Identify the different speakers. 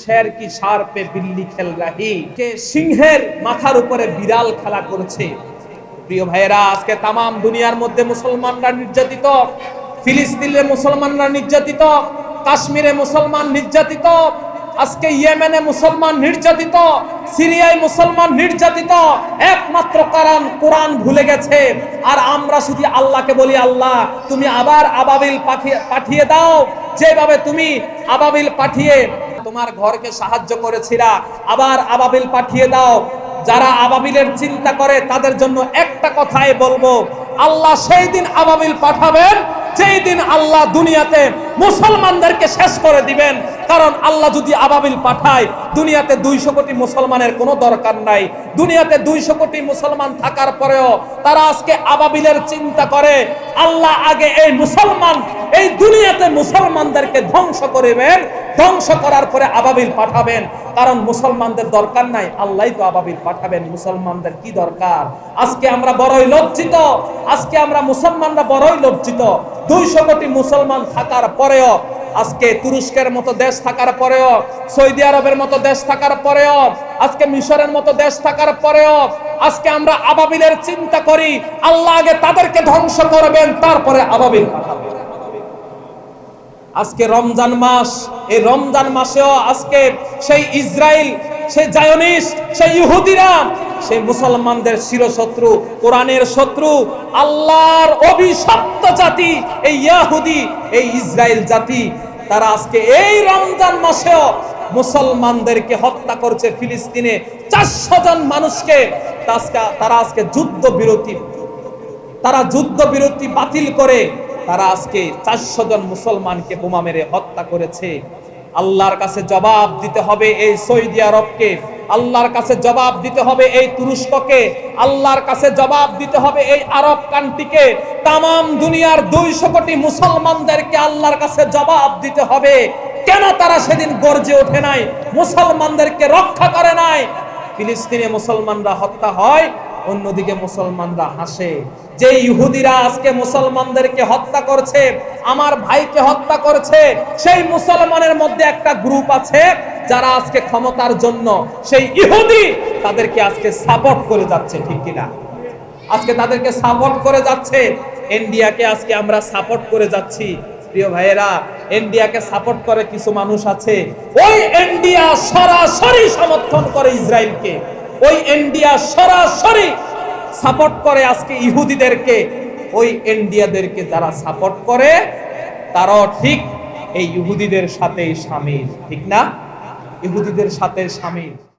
Speaker 1: শের কি সার পে বিল্লি খেল রাহি, কে সিংহের মাথার উপরে বিড়াল খেলা করছে। প্রিয় ভাইয়েরা, আজকে তাম দুনিয়ার মধ্যে মুসলমানরা নির্যাতিত, ফিলিস্তিনে মুসলমানরা নির্যাতিত, কাশ্মীরে মুসলমান নির্যাতিত, আজকে ইয়েমেনে মুসলমান নির্যাতিত, সিরিয়ায় মুসলমান নির্যাতিত। একমাত্র কারণ কোরআন ভুলে গেছে। আর আমরা শুধু আল্লাহকে বলি, আল্লাহ তুমি আবার আবাবিল পাঠিয়ে দাও, যেভাবে তুমি আবাবিল পাঠিয়ে তোমার ঘরকে সাহায্য করেছিলা, আবার আবাবিল পাঠিয়ে দাও। যারা আবাবিলের চিন্তা করে তাদের জন্য একটা কথাই বলবো, আল্লাহ সেই দিন আবাবিল পাঠাবেন যেই দিন আল্লাহ দুনিয়াতে মুসলমানদেরকে শেষ করে দিবেন। কারণ আল্লাহ যদি আবাবিল পাঠায়, দুনিয়াতে 200 কোটি মুসলমানের কোনো দরকার নাই। দুনিয়াতে 200 কোটি মুসলমান থাকার পরেও তারা আজকে আবাবিলের চিন্তা করে। আল্লাহ আগে এই মুসলমান, এই দুনিয়াতে মুসলমানদেরকে ধ্বংস করবেন, ধ্বংস করার পরে আবাবিল পাঠাবেন। কারণ মুসলমানদের দরকার নাই, আল্লাহই তো আবাবিল পাঠাবেন। মুসলমানদের কি দরকার? আজকে আমরা বড়ই লজ্জিত, আজকে আমরা মুসলমানরা বড়ই লজ্জিত। 200 কোটি মুসলমান থাকার পরেও, আজকে তুরস্কের মতো দেশ থাকার পরেও, সৌদি আরবের মতো দেশ থাকার পরেও, আজকে মিশরের মতো দেশ থাকার পরেও আজকে আমরা আবাবিলের চিন্তা করি। আল্লাহ আগে তাদেরকে ধ্বংস করবেন, তারপরে আবাবিল পাঠাবেন। আজকে রমজান মাস, এই রমজান মাসেও আজকে সেই ইসরায়েল, সেই জায়নিস্ট, সেই ইহুদিরা, সেই মুসলমানদের চিরশত্রু, কোরআনের শত্রু, আল্লাহর অভিশপ্ত জাতি এই ইহুদি, এই ইসরায়েল জাতি, তারা আজকে এই রমজান মাসেও মুসলমানদেরকে হত্যা করছে। ফিলিস্তিনে 400 জন মানুষকে তারা আজকে যুদ্ধ বিরতি বাতিল করে তারা আজকে 400 জন মুসলমানকে বোমা মেরে হত্যা করেছে। আল্লাহর কাছে জবাব দিতে হবে এই সৌদি আরবকে, আল্লাহর কাছে জবাব দিতে হবে এই তুরস্ককে, আল্লাহর কাছে জবাব দিতে হবে এই আরব কান্ট্রিকে। তাম দুনিয়ার 200 কোটি মুসলমানদেরকে আল্লাহর কাছে জবাব দিতে হবে, কেন তারা সেদিন গর্জে ওঠে নাই, মুসলমানদেরকে রক্ষা করে নাই। ফিলিস্তিনে মুসলমানরা হত্যা হয়, অন্যদিকে মুসলমানরা হাসে। যে ইহুদিরা আজকে মুসলমানদেরকে হত্যা করছে, আমার ভাইকে হত্যা করছে, সেই মুসলমানের মধ্যে একটা গ্রুপ আছে যারা আজকে ক্ষমতার জন্য, সেই ইহুদি তাদেরকে আজকে সাপোর্ট করে যাচ্ছে, ঠিক কিনা? আজকে তাদেরকে সাপোর্ট করে যাচ্ছে। ইন্ডিয়াকে আজকে আমরা সাপোর্ট করে যাচ্ছি। প্রিয় ভাইয়েরা, ইন্ডিয়াকে সাপোর্ট করে কিছু মানুষ আছে, ওই ইন্ডিয়া সরাসরি সমর্থন করে ইসরায়েলকে, ওই ইন্ডিয়া সরাসরি সাপোর্ট করে আজকে ইহুদিদেরকে। ওই ইন্ডিয়াদেরকে যারা সাপোর্ট করে তারাও ঠিক এই ইহুদিদের সাথে শামিল, ঠিক না? ইহুদিদের সাথে শামিল।